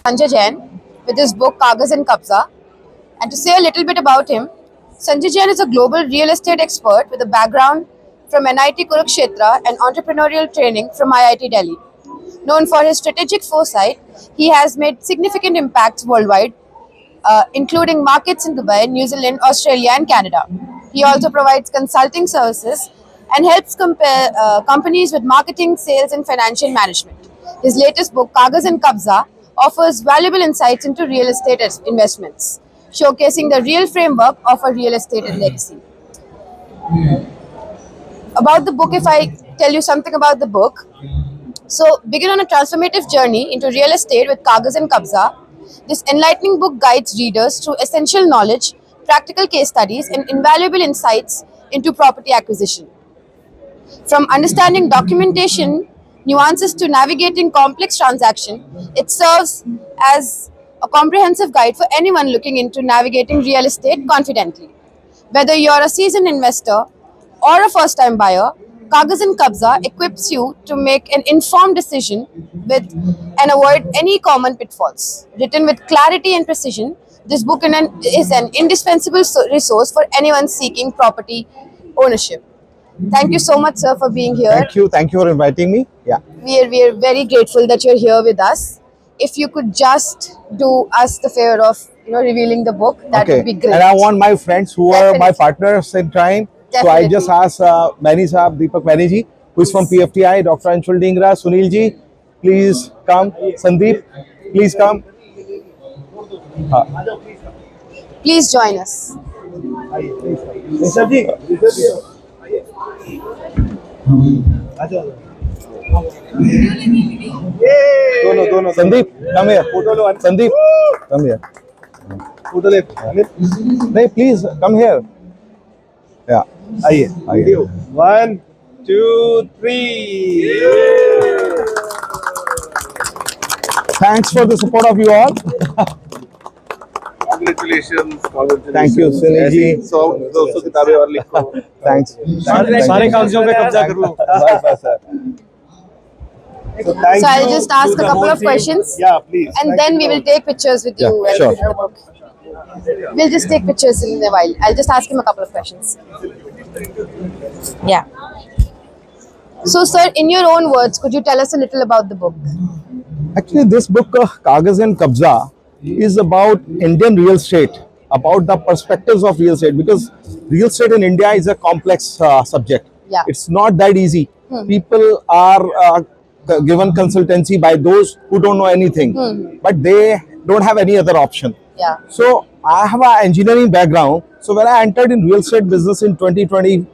Sanjay Jain with his book Kagaz Kabza. And to say a little bit about him, Sanjay Jain is a global real estate expert with a background from NIT Kurukshetra and entrepreneurial training from IIT Delhi. Known for his strategic foresight, he has made significant impacts worldwide, including markets in Dubai, New Zealand, Australia, and Canada. He also provides consulting services and helps companies with marketing, sales, and financial management. His latest book, Kagaz Kabza, offers valuable insights into real estate investments, showcasing the real framework of a real estate legacy. About the book, if I tell you something about the book, so begin on a transformative journey into real estate with Kagaz Kabza. This enlightening book guides readers through essential knowledge, practical case studies, and invaluable insights into property acquisition. From understanding documentation nuances to navigating complex transactions, it serves as a comprehensive guide for anyone looking into navigating real estate confidently. Whether you're a seasoned investor or a first-time buyer, Kagaz Kabza equips you to make an informed decision with and avoid any common pitfalls. Written with clarity and precision, this book is an indispensable resource for anyone seeking property ownership. Thank you so much, sir, for being here. Thank you for inviting me. Yeah. We are very grateful that you're here with us. If you could just do us the favor of revealing the book, that would be great. And I want my friends who are my partners in crime. So I just asked Bani Saab, Deepak Bani ji, who is from PFTI, Dr. Anshul Dhingra, Sunil ji, please come. Sandeep, please come. Please join us. Sandeep, come here. Sandeep, come here. No, please come here. Yeah. आइए 1 2 3 Thanks for the support of you all. Congratulations. Thank you, Sunil ji. 200 किताबें और लिखो. Thanks. सारे कागजों पे कब्जा कर लो. Bye, sir. So I'll just ask a couple of questions. Yeah, please. And then we will take pictures with you. Yeah, and sure. read the book. We'll just take pictures in a while. I'll just ask him a couple of questions. Yeah. So, sir, in your own words, could you tell us a little about the book? Actually, this book, Kagaz Kabza, is about Indian real estate, about the perspectives of real estate, because real estate in India is a complex subject. Yeah. It's not that easy. People are given consultancy by those who don't know anything, but they don't have any other option. Yeah. So I have an engineering background. So when I entered in real estate business in 2020,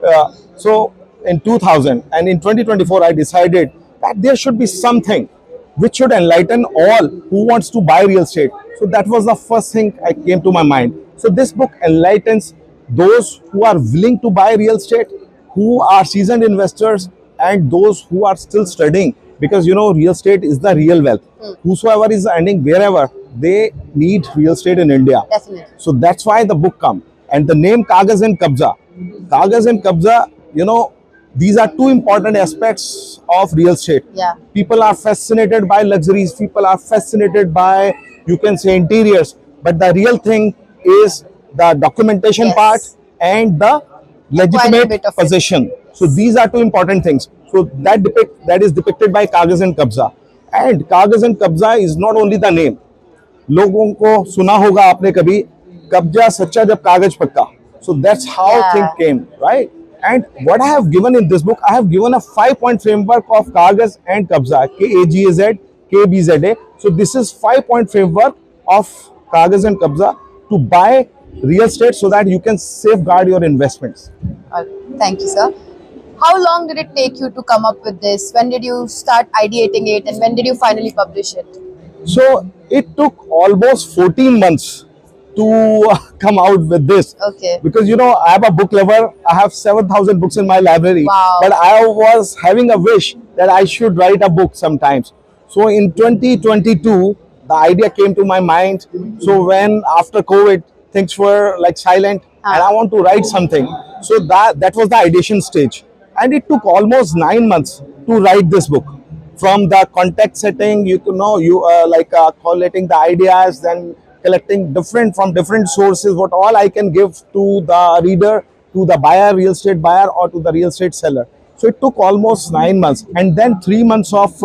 in 2000 and in 2024, I decided that there should be something which should enlighten all who wants to buy real estate. So that was the first thing I came to my mind. So this book enlightens those who are willing to buy real estate, who are seasoned investors, and those who are still studying, because real estate is the real wealth. Whosoever is earning wherever, they need real estate in India. Definitely. So that's why the book come. And the name Kagaz Kabza. Kagaz Kabza, these are two important aspects of real estate. Yeah. People are fascinated by luxuries. People are fascinated by, you can say, interiors. But the real thing is the documentation part and the legitimate possession. So these are two important things. So that is depicted by Kagaz Kabza. And Kagaz Kabza is not only the name. लोगों को सुना होगा आपने कभी कब्जा सच्चा जब कागज पक्का. So that's how thing came, right? And what I have given in this book, I have given a 5-point framework of Kagaz and Kabza, KAGAZ, KBZA. So this is 5-point framework of Kagaz and Kabza to buy real estate so that you can safeguard your investments. Thank you, sir. How long did it take you to come up with this? When did you start ideating it, and when did you finally publish it? So it took almost 14 months to come out with this. Okay. Because I am a book lover. I have 7,000 books in my library. Wow. But I was having a wish that I should write a book sometimes. So in 2022, the idea came to my mind. So when after COVID, things were like silent, and I want to write something. So that was the ideation stage. And it took almost 9 months to write this book. from the context setting, you can know you collating the ideas, then collecting different sources. What all I can give to the reader, to the buyer, real estate buyer, or to the real estate seller. So it took almost 9 months, and then 3 months of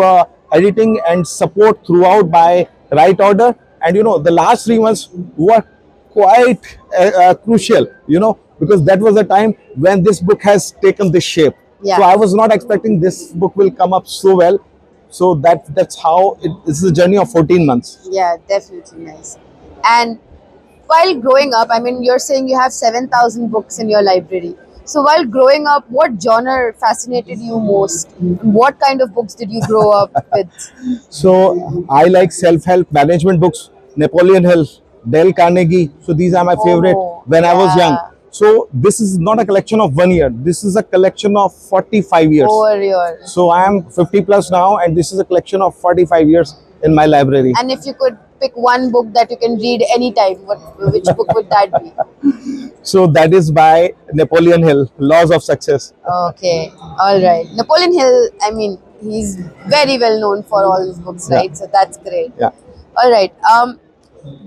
editing and support throughout by right order. And the last 3 months were quite crucial, because that was the time when this book has taken this shape. Yeah. So I was not expecting this book will come up so well. So that's how this is a journey of 14 months. Yeah, definitely nice. And while growing up, I mean, you're saying you have 7,000 books in your library. So while growing up, what genre fascinated you most? What kind of books did you grow up with? So I like self-help management books, Napoleon Hill, Dale Carnegie. So these are my favorite when I was young. yeah. So this is not a collection of 1 year. This is a collection of 45 years. Over your. So I am 50 plus now, and this is a collection of 45 years in my library. And if you could pick one book that you can read anytime, which book would that be? So that is by Napoleon Hill, Laws of Success. Okay, all right. Napoleon Hill, I mean, he's very well known for all his books, Yeah. right? So that's great. Yeah. All right.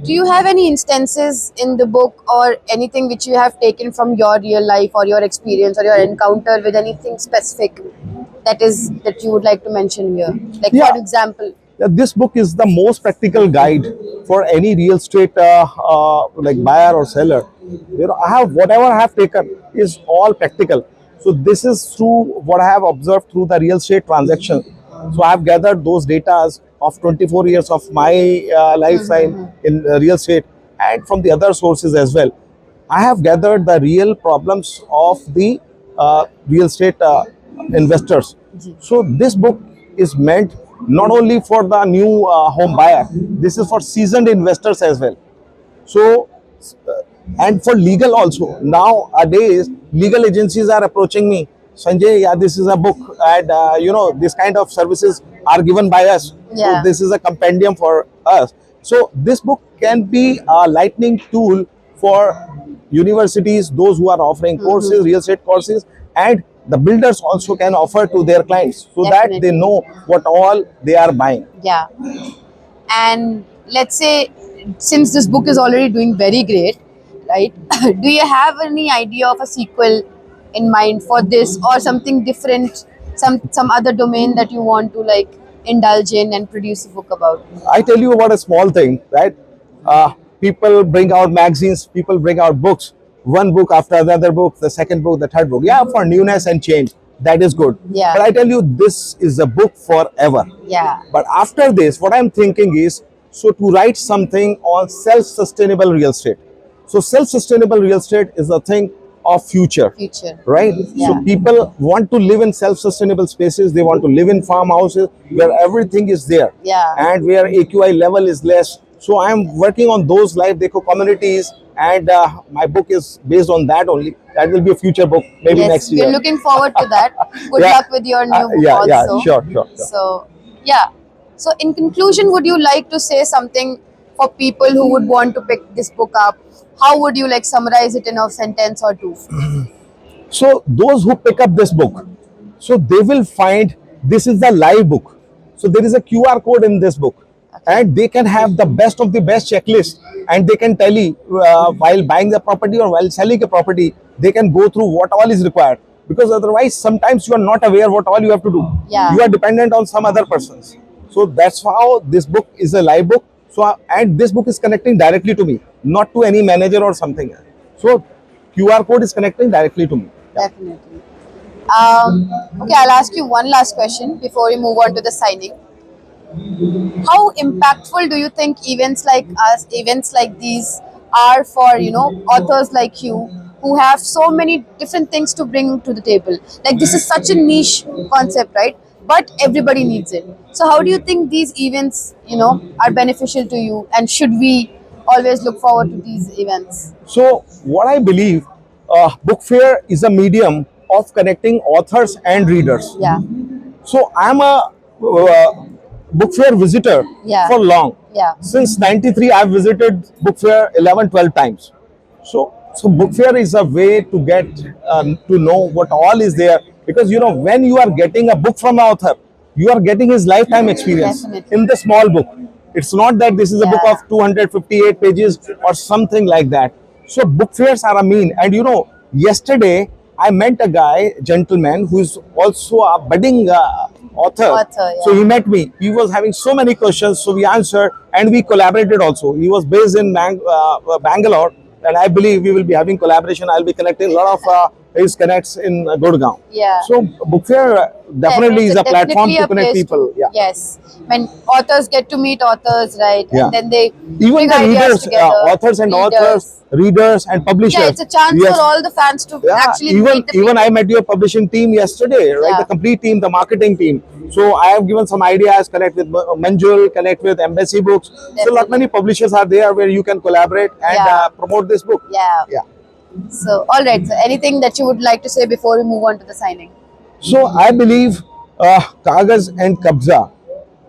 Do you have any instances in the book or anything which you have taken from your real life or your experience or your encounter with anything specific that you would like to mention here? Like, Yeah. for example. Yeah, this book is the most practical guide for any real estate like buyer or seller. I have whatever I have taken is all practical. So this is through what I have observed through the real estate transaction. So I have gathered those data of 24 years of my lifetime in real estate, and from the other sources as well. I have gathered the real problems of the real estate investors. So this book is meant not only for the new home buyer, this is for seasoned investors as well. So and for legal also. Nowadays, legal agencies are approaching me, Sanjay, yeah, this is a book, and this kind of services are given by us. Yeah. So this is a compendium for us. So this book can be a lightning tool for universities, those who are offering courses, real estate courses, and the builders also can offer to their clients, so that Definitely. they know what all they are buying. Yeah. And let's say, since this book is already doing very great, right? Do you have any idea of a sequel in mind for this, or something different, some other domain that you want to like indulge in and produce a book about? I tell you about a small thing, right? People bring out magazines, people bring out books, one book after another book, the second book, the third book. Yeah, for newness and change, that is good. Yeah. But I tell you, this is a book forever. Yeah. But after this, what I'm thinking is, so to write something on self-sustainable real estate. So self-sustainable real estate is a thing of future. Right? Yeah. So people want to live in self-sustainable spaces. They want to live in farmhouses where everything is there. Yeah. And where AQI level is less. So I'm working on those life deco communities, and my book is based on that only. That will be a future book, maybe Yes, next year. we're looking forward to that. Good Yeah. luck with your new book yeah, also. sure. So, yeah. So, in conclusion, would you like to say something for people who would want to pick this book up? How would you like summarize it in a sentence or two? So those who pick up this book, so they will find this is the live book. So there is a QR code in this book, and they can have the best of the best checklist, and they can tell you while buying the property or while selling a property, they can go through what all is required. Because otherwise, sometimes you are not aware what all you have to do. Yeah. You are dependent on some other persons. So that's how this book is a live book. So and this book is connecting directly to me, not to any manager or something. So QR code is connecting directly to me. Definitely. Okay, I'll ask you one last question before we move on to the signing. How impactful do you think events like us, events like these, are for authors like you who have so many different things to bring to the table? Like, this is such a niche concept, right? But everybody needs it. So how do you think these events are beneficial to you, and should we always look forward to these events? So what I believe, book fair is a medium of connecting authors and readers. Yeah. So I'm a book fair visitor Yeah. for long. Yeah. Since 93, I've visited book fair 11, 12 times. So book fair is a way to get to know what all is there. Because when you are getting a book from an author, you are getting his lifetime experience Definitely. in the small book. It's not that this is a book Yeah. of 258 pages or something like that. So book fairs are a mean. And you know, yesterday I met a guy, gentleman, who is also a budding author. Author, So yeah. he met me. He was having so many questions, so we answered and we collaborated also. He was based in Bangalore, and I believe we will be having collaboration. I'll be connecting a lot of his connects in Gurgaon. Yeah. So book fair definitely is It's a platform definitely to a connect place people. Yeah. Yes. When authors get to meet authors, right? Yeah. And then they Even bring the ideas readers, together. authors and Readers. authors, readers and publishers. Yeah, it's a chance Yes. for all the fans to Yeah, actually even meet the even I people. met your publishing team yesterday, right? Yeah. The complete team, the marketing team. So I have given some ideas. Connect with Manjul, connect with Embassy Books. So Definitely. lot many publishers are there where you can collaborate and Yeah. promote this book. Yeah. Yeah. So, all right. So, anything that you would like to say before we move on to the signing? So I believe Kagaz and Kabza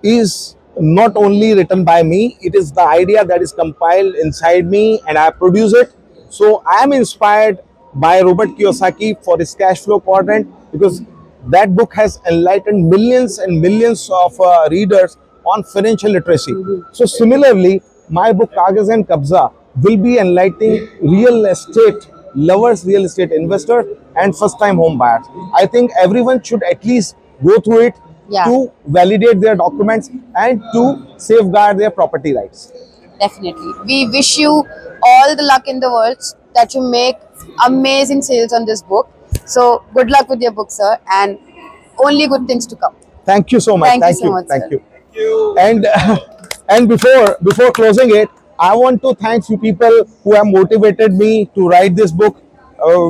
is not only written by me, it is the idea that is compiled inside me and I produce it. So I am inspired by Robert Kiyosaki for his cash flow quadrant because that book has enlightened millions and millions of readers on financial literacy. So similarly, my book Kagaz and Kabza will be enlightening real estate lovers, real estate investors, and first-time home buyers. I think everyone should at least go through it Yeah. to validate their documents and to safeguard their property rights. Definitely. We wish you all the luck in the world that you make amazing sales on this book. So, good luck with your book, sir, and only good things to come. Thank you so much. Thank you so much, Thank sir. you. And and before closing it, I want to thank you people who have motivated me to write this book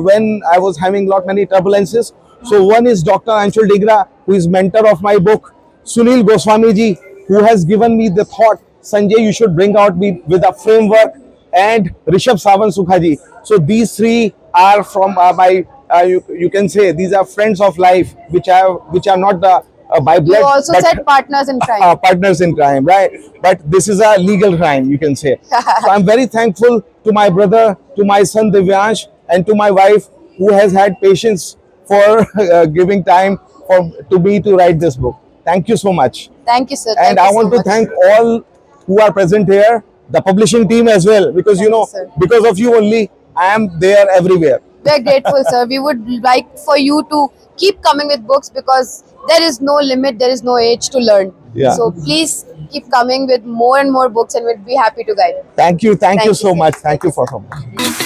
when I was having lot many turbulences. So one is Dr. Anshul Digra, who is mentor of my book. Sunil Goswami ji, who has given me the thought, Sanjay, you should bring out me with a framework, and Rishabh Savan Sukhaji. So these three are from my you can say these are friends of life, which are not the by blood. You also but said partners in crime. partners in crime, right? But this is a legal crime, you can say. So I'm very thankful to my brother, to my son Divyansh, and to my wife who has had patience for giving time to me to write this book. Thank you so much. Thank you, sir. And Thank I you want so to much. thank all who are present here, the publishing team as well, because Thank you, sir. because of you only, I am there everywhere. We're grateful, sir. We would like for you to keep coming with books because there is no limit, there is no age to learn. Yeah. So please keep coming with more and more books, and we'd be happy to guide. Thank you Thank you you, so sir. much. Thank you for so much.